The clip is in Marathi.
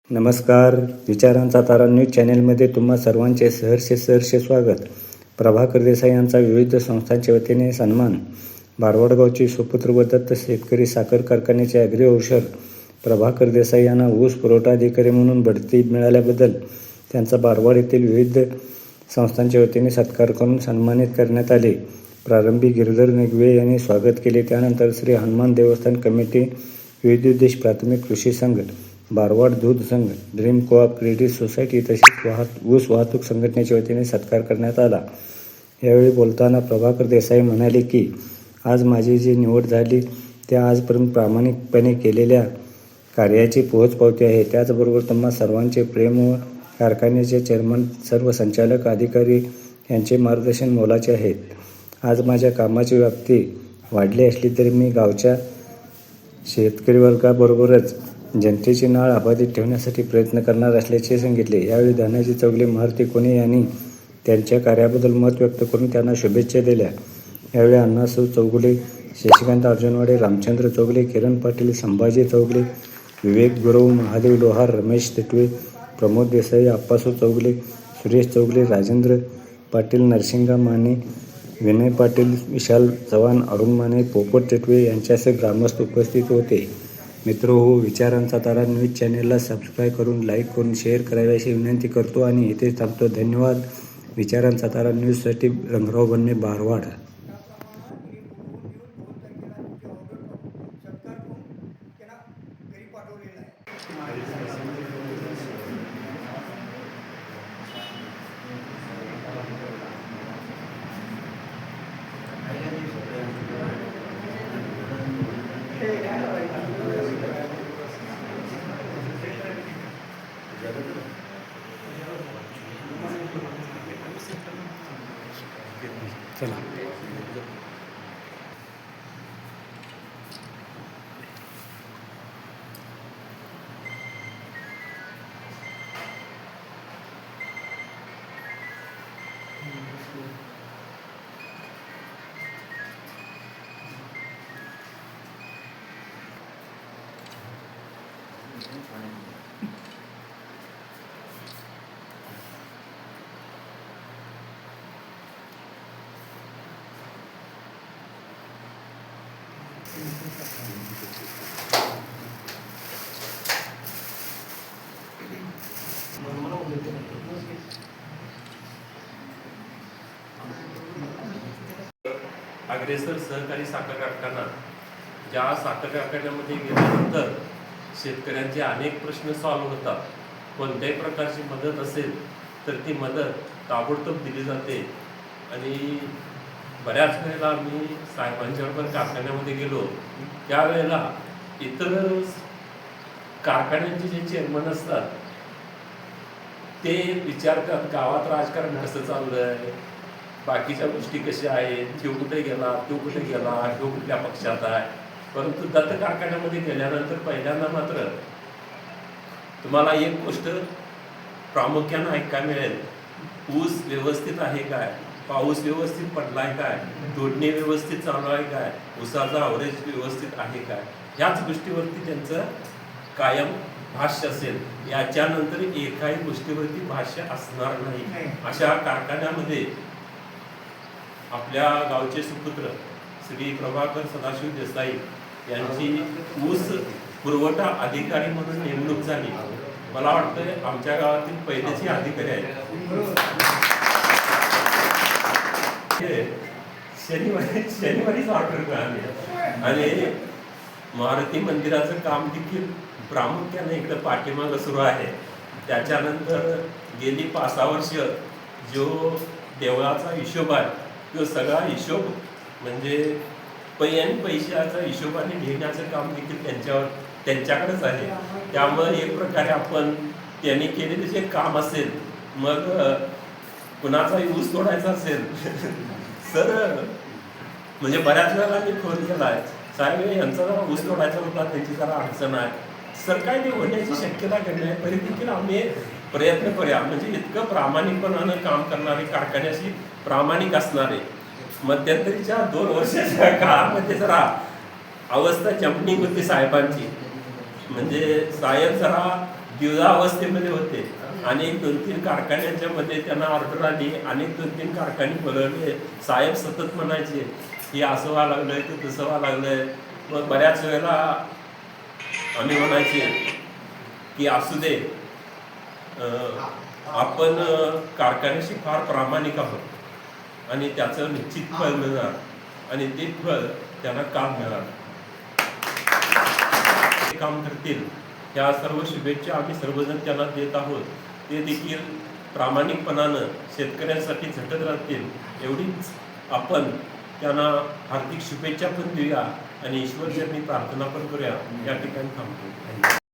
नमस्कार. विचारांचा तारा न्यूज चॅनेलमध्ये तुम्हा सर्वांचे सहर्ष स्वागत. प्रभाकर देसाई यांचा विविध संस्थांच्या वतीने सन्मान. बारवाडगावचे सुपुत्र व दत्त शेतकरी साखर कारखान्याचे ॲग्री औषध प्रभाकर देसाई यांना ऊस पुरवठा अधिकारी म्हणून बढती मिळाल्याबद्दल त्यांचा बारवाड येथील विविध संस्थांच्या वतीने सत्कार करून सन्मानित करण्यात आले. प्रारंभी गिरधर निगवे यांनी स्वागत केले. त्यानंतर श्री हनुमान देवस्थान कमिटी, विविध उद्देश प्राथमिक कृषी संघ, बारवाड दूध संघ, ड्रीम कोऑप क्रेडिट सोसायटी तसेच ऊस वाहतूक संघटनेच्या वतीने सत्कार करण्यात आला. यावेळी बोलताना प्रभाकर देसाई म्हणाले की आज माझी जी निवड झाली त्या आजपर्यंत प्रामाणिकपणे केलेल्या कार्याची पोहोचपावती आहे. त्याचबरोबर तुम्हा सर्वांचे प्रेम व कारखान्याचे चेअरमन, सर्व संचालक अधिकारी यांचे मार्गदर्शन मोलाचे आहेत. आज माझ्या कामाची व्याप्ती वाढली असली तरी मी गावच्या शेतकरी वर्गाबरोबरच जनतेची नाळ अबाधित ठेवण्यासाठी प्रयत्न करणार असल्याचे सांगितले. यावेळी धनाजी चौगले, मारुती कोणे यांनी त्यांच्या कार्याबद्दल मत व्यक्त करून त्यांना शुभेच्छा दिल्या. यावेळी अण्णासाहेब चौगुले, शशिकांत अर्जुनवाडे, रामचंद्र चौगले, किरण पाटील, संभाजी चौगले, विवेक गुरव, महादेव लोहार, रमेश तिटवे, प्रमोद देसाई, आप्पासाहेब चौगले, सुरेश चौगले, राजेंद्र पाटील, नरसिंगा माने, विनय पाटील, विशाल चव्हाण, अरुण माने, पोपट तिटवे यांच्यासह ग्रामस्थ उपस्थित होते. मित्रहो, विचारांचा तारा न्यूज चॅनेलला सबस्क्राईब करून, लाईक करून, शेअर करावी अशी विनंती करतो आणि इथेच थांबतो. धन्यवाद. विचारांचा तारा न्यूजसाठी रंगराव बन्ने, बारवाड. चला. अग्रेसर सहकारी साखर कारखाना, ज्या साखर कारखान्यामध्ये गेल्यानंतर शेतकऱ्यांचे अनेक प्रश्न सॉल्व्ह होतात. कोणत्याही प्रकारची मदत असेल तर ती मदत ताबडतोब दिली जाते. आणि बऱ्याच वेळेला मी साहेबांच्याबरोबर कारखान्यामध्ये गेलो त्यावेळेला इतर कारखान्यांचे जे चेअरमन असतात ते विचारतात गावात राजकारण कसं चाललं आहे, बाकीच्या गोष्टी कशा आहेत, तो कुठे गेला, तो कुठे गेला, तो कुठल्या पक्षात आहे. परंतु दत्त कारखान्यामध्ये गेल्यानंतर पहिल्यांदा मात्र तुम्हाला एक गोष्ट प्रामुख्यानं ऐकायला मिळेल, ऊस व्यवस्थित आहे काय, पाऊस व्यवस्थित पडलाय काय, तोडणी व्यवस्थित चालू आहे काय, ऊसाचा अवरेज व्यवस्थित आहे काय, ह्याच गोष्टीवरती त्यांचं कायम भाष्य असेल. याच्यानंतर एकाही गोष्टीवरती भाष्य असणार नाही. अशा कारखान्यामध्ये आपल्या गावचे सुपुत्र श्री प्रभाकर सदाशिव देसाई यांची ऊस पुरवठा अधिकारी म्हणून नेमणूक झाली. मला वाटतं आमच्या गावातील पहिलेचे अधिकारी आहेत. शनिवारीच ऑर्डर मिळाली. आणि मारुती मंदिराचं काम देखील प्रामुख्याने इकडं पाठीमागं सुरू आहे. त्याच्यानंतर गेली 5-6 वर्ष जो देवळाचा हिशोब आहे तो सगळा हिशोब म्हणजे पैशाचा हिशोबाने घेण्याचं काम देखील त्यांच्याकडेच आहे. त्यामुळे एक प्रकारे आपण त्यांनी केलेले जे काम असेल, मग कुणाचाही ऊस तोडायचा असेल सर, म्हणजे बऱ्याच वेळेला मी फोन केला आहे, साहेब यांचा जरा ऊस तोडायचा होता, त्यांची जरा अडचण आहे सर, काय ते होण्याची शक्यता कमी आहे, तरी देखील आम्ही प्रयत्न करूया. म्हणजे इतकं प्रामाणिकपणानं काम करणारे, कारखान्याशी प्रामाणिक असणारे. मध्यंतरीच्या 2 वर्षाच्या काळामध्ये जरा अवस्था चंपणीक होती साहेबांची. म्हणजे साहेब जरा द्विधा अवस्थेमध्ये होते. अनेक 2-3 कारखान्यांच्या मध्ये त्यांना ऑर्डर आली, अनेक 2-3 कारखाने बोलवले. साहेब सतत म्हणायचे की असं व्हायला लागलंय, ते तसं व्हायला लागलंय. मग बऱ्याच वेळेला आम्ही म्हणायचे की असू दे, आपण कारखान्याशी फार प्रामाणिक आहोत आणि त्याचं निश्चित फळ मिळणार आणि ते फळ त्यांना काम मिळणार. काम करतील त्या सर्व शुभेच्छा आम्ही सर्वजण त्यांना देत आहोत. ते देखील प्रामाणिकपणानं शेतकऱ्यांसाठी झटत राहतील एवढीच आपण त्यांना हार्दिक शुभेच्छा पण देऊया आणि ईश्वरचरणी प्रार्थना पण करूया. या ठिकाणी थांबतो.